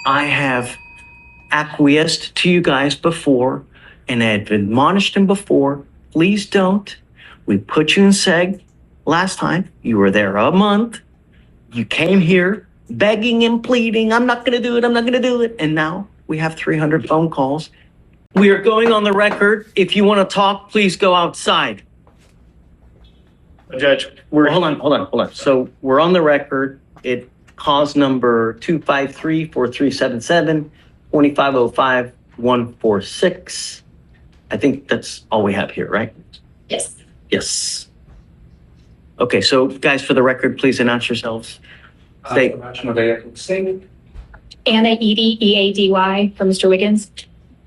I have acquiesced to you guys before, and I have admonished him before. Please don't. We put you in seg last time. You were there a month. You came here begging and pleading, I'm not going to do it, I'm not going to do it. And now we have 300 phone calls. We are going on the record. If you want to talk, please go outside. Judge, hold on. So we're on the record. It cause number 253-4377, 2505-146. I think that's all we have here, right? Yes. Yes. Okay, so guys, for the record, please announce yourselves. Anna Eady, E-A-D-Y, for Mr. Wiggins.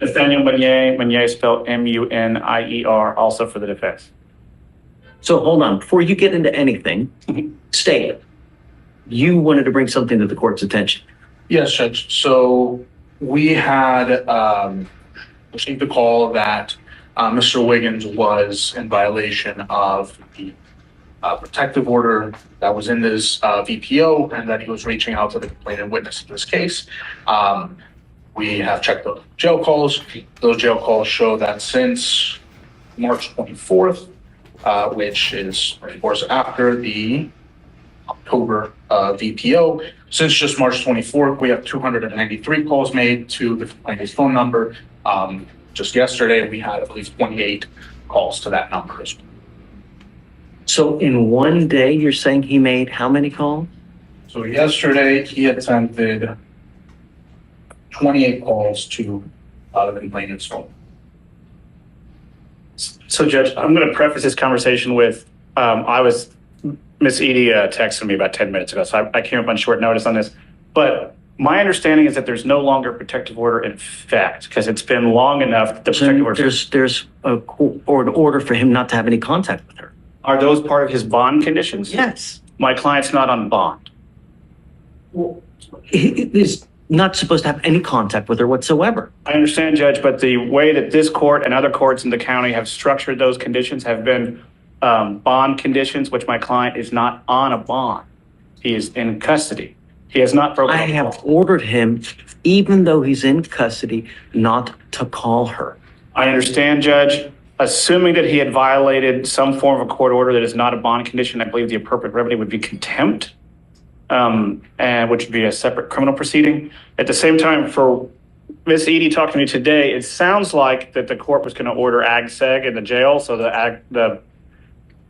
Nathaniel Munier spelled M-U-N-I-E-R, also for the defense. So hold on, before you get into anything, state, you wanted to bring something to the court's attention. Yes, Judge. So we had received a call that Mr. Wiggins was in violation of the protective order that was in this VPO, and that he was reaching out to the complainant witness in this case. We have checked the jail calls. Those jail calls show that since March 24th, which is, of course, after the October VPO, since just March 24th, we have 293 calls made to the complainant's phone number. Just yesterday, we had at least 28 calls to that number as well. So in one day, you're saying he made how many calls? So yesterday, he attempted 28 calls to the complainant's phone. So, Judge, I'm going to preface this conversation with, Miss Edie texted me about 10 minutes ago, so I came up on short notice on this. But my understanding is that there's no longer a protective order in effect, because it's been long enough that the protective order... There's an order for him not to have any contact with her. Are those part of his bond conditions? Yes. My client's not on bond. Well, he is not supposed to have any contact with her whatsoever. I understand, Judge, but the way that this court and other courts in the county have structured those conditions have been bond conditions, which my client is not on a bond. He is in custody. He has not broken. I have ordered him, even though he's in custody, not to call her. I understand, Judge. Assuming that he had violated some form of a court order that is not a bond condition, I believe the appropriate remedy would be contempt, and which would be a separate criminal proceeding. At the same time, for Ms. Edie talking to me today, it sounds like that the court was going to order ag-seg in the jail, so the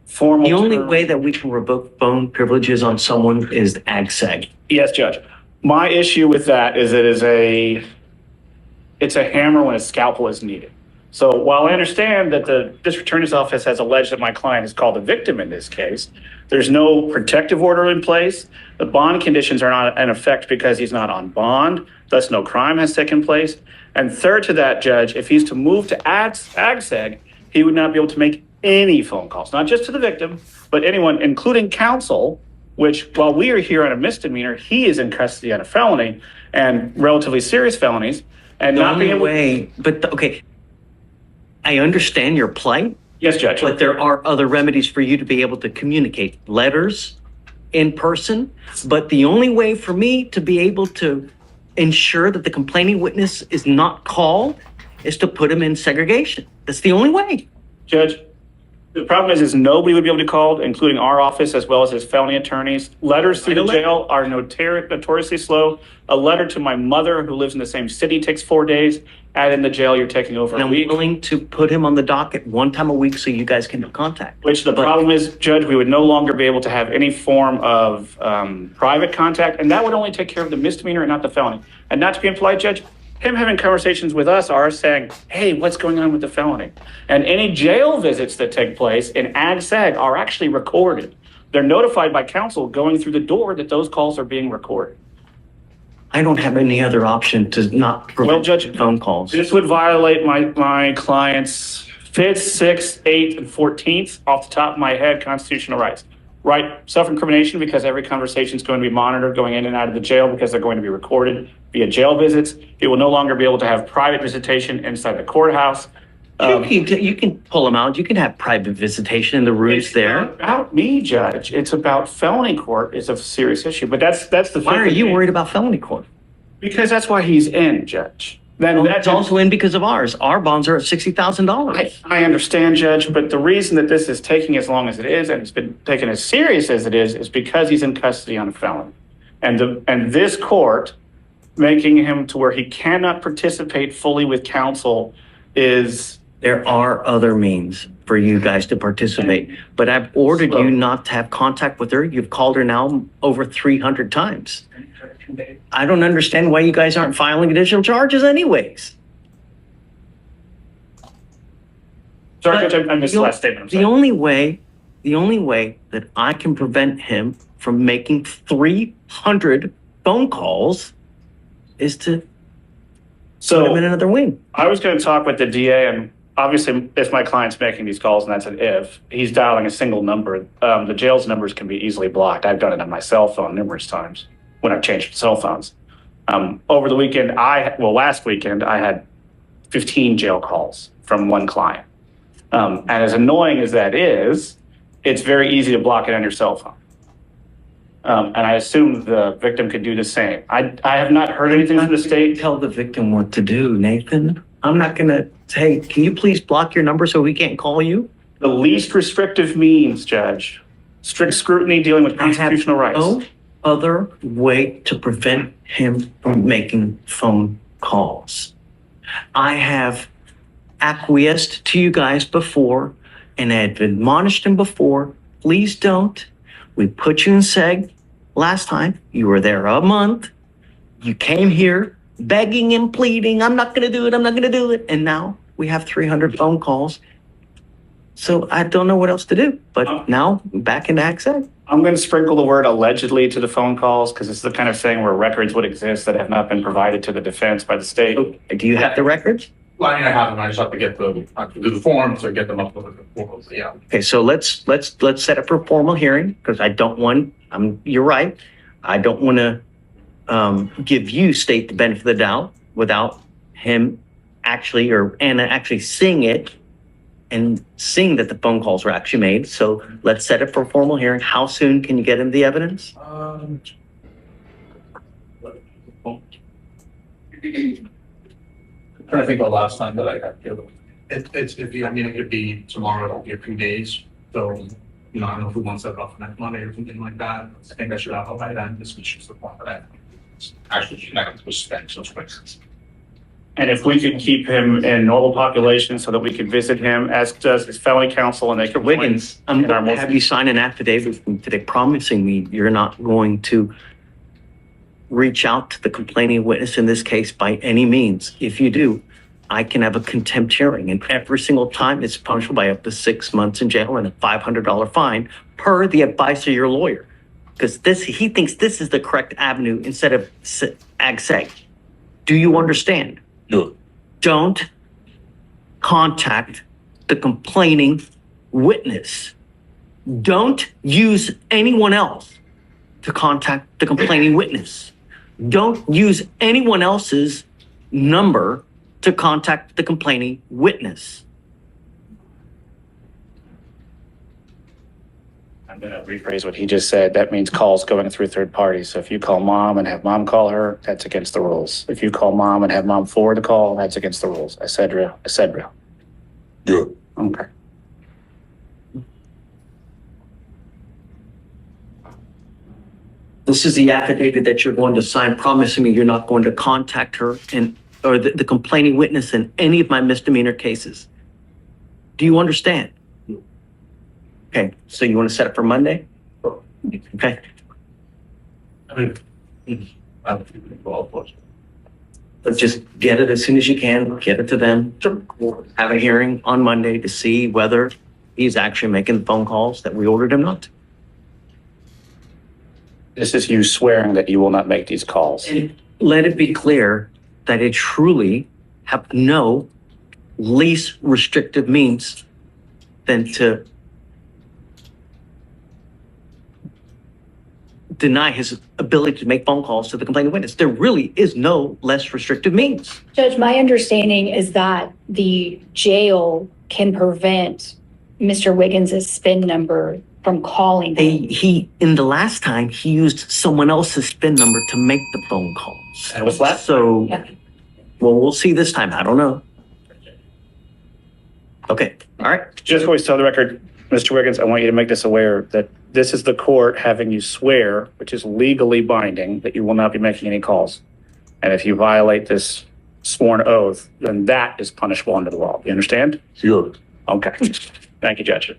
formal... The only way that we can revoke phone privileges on someone is ag-seg. Yes, Judge. My issue with that is it's a hammer when a scalpel is needed. So while I understand that the district attorney's office has alleged that my client is called a victim in this case, there's no protective order in place. The bond conditions are not in effect because he's not on bond. Thus, no crime has taken place. And third to that, Judge, if he's to move to ag-seg, he would not be able to make any phone calls, not just to the victim, but anyone, including counsel, which while we are here on a misdemeanor, he is in custody on a felony and relatively serious felonies. And not being able... Okay. I understand your plight. Yes, Judge. But there are other remedies for you to be able to communicate. Letters, in person. But the only way for me to be able to ensure that the complaining witness is not called is to put him in segregation. That's the only way. Judge, the problem is nobody would be able to call, including our office as well as his felony attorneys. Letters through the jail are notoriously slow. A letter to my mother, who lives in the same city, takes 4 days. And in the jail, you're taking over and a week. I'm willing to put him on the docket one time a week so you guys can have contact. Which the problem is, Judge, we would no longer be able to have any form of private contact, and that would only take care of the misdemeanor and not the felony. And not to be impolite, Judge, him having conversations with us are saying, hey, what's going on with the felony? And any jail visits that take place in ag-seg are actually recorded. They're notified by counsel going through the door that those calls are being recorded. I don't have any other option to not prevent Judge, phone calls. This would violate my client's 5th, 6th, 8th, and 14th, off the top of my head, constitutional rights. Right, self-incrimination, because every conversation is going to be monitored going in and out of the jail because they're going to be recorded via jail visits. He will no longer be able to have private visitation inside the courthouse. You can pull him out. You can have private visitation in the rooms there. It's not about me, Judge. It's about felony court. It's a serious issue, but that's the. Why are you worried about felony court? Because that's why he's in, Judge. Then It's also in because of ours. Our bonds are at $60,000. I understand, Judge, but the reason that this is taking as long as it is and it's been taken as serious as it is because he's in custody on a felony. And this court making him to where he cannot participate fully with counsel is. There are other means for you guys to participate, but I've ordered you not to have contact with her. You've called her now over 300 times. I don't understand why you guys aren't filing additional charges anyways. Sorry, Judge, I missed the last statement. I'm sorry. The only way that I can prevent him from making 300 phone calls is to put him in another wing. I was going to talk with the DA, and obviously, if my client's making these calls, and that's an if, he's dialing a single number, the jail's numbers can be easily blocked. I've done it on my cell phone numerous times when I've changed cell phones. Over the weekend, last weekend, I had 15 jail calls from one client. And as annoying as that is, it's very easy to block it on your cell phone. And I assume the victim could do the same. I have not heard anything from the state. Tell the victim what to do, Nathan. I'm not going to say, can you please block your number so we can't call you? The least restrictive means, Judge, strict scrutiny dealing with constitutional rights. No other way to prevent him from making phone calls. I have acquiesced to you guys before and I've admonished him before. Please don't. We put you in seg last time. You were there a month. You came here begging and pleading, I'm not going to do it, I'm not going to do it. And now we have 300 phone calls. So I don't know what else to do. But now back into ACSEG. I'm going to sprinkle the word allegedly to the phone calls because it's the kind of thing where records would exist that have not been provided to the defense by the state. Do you have the records? Well, I mean, I have them. I just have to I have to do the forms or get them up with the forms. Yeah. Okay, so let's set up for a formal hearing because I don't want. You're right. I don't want to give you state the benefit of the doubt without him actually or Anna actually seeing it and seeing that the phone calls were actually made. So let's set up for a formal hearing. How soon can you get him the evidence? I think the last time that I got killed. It could be tomorrow, it'll be a few days. So, I don't know if we want to set it off next Monday or something like that. I think I should have it by then. This was just the point that actually connected with spend those places. And if we could keep him in normal population so that we could visit him, as does his felony counsel, and they could Wiggins, I'm going to have you sign an affidavit today promising me you're not going to reach out to the complaining witness in this case by any means. If you do, I can have a contempt hearing, and every single time it's punishable by up to 6 months in jail and a $500 fine per the advice of your lawyer. Because he thinks this is the correct avenue instead of AGSEG. Do you understand? No. Don't contact the complaining witness. Don't use anyone else to contact the complaining witness. Don't use anyone else's number to contact the complaining witness. I'm going to rephrase what he just said. That means calls going through third parties. So if you call mom and have mom call her, that's against the rules. If you call mom and have mom forward the call, that's against the rules. I said real. Yeah. Okay. This is the affidavit that you're going to sign promising me you're not going to contact her or the complaining witness in any of my misdemeanor cases. Do you understand? Okay, so you want to set up for Monday? Okay. Let's just get it as soon as you can, get it to them. Have a hearing on Monday to see whether he's actually making the phone calls that we ordered him not to. This is you swearing that you will not make these calls. And let it be clear that I truly have no least restrictive means than to deny his ability to make phone calls to the complaining witness. There really is no less restrictive means. Judge, my understanding is that the jail can prevent Mr. Wiggins' SPIN number from calling him. In the last time, he used someone else's PIN number to make the phone calls. And what's that? So, Yeah. well, we'll see this time. I don't know. Okay, all right. Just always tell the record, Mr. Wiggins, I want you to make this aware that this is the court having you swear, which is legally binding, that you will not be making any calls. And if you violate this sworn oath, then that is punishable under the law. You understand? Sure. Okay. Thank you, Judge.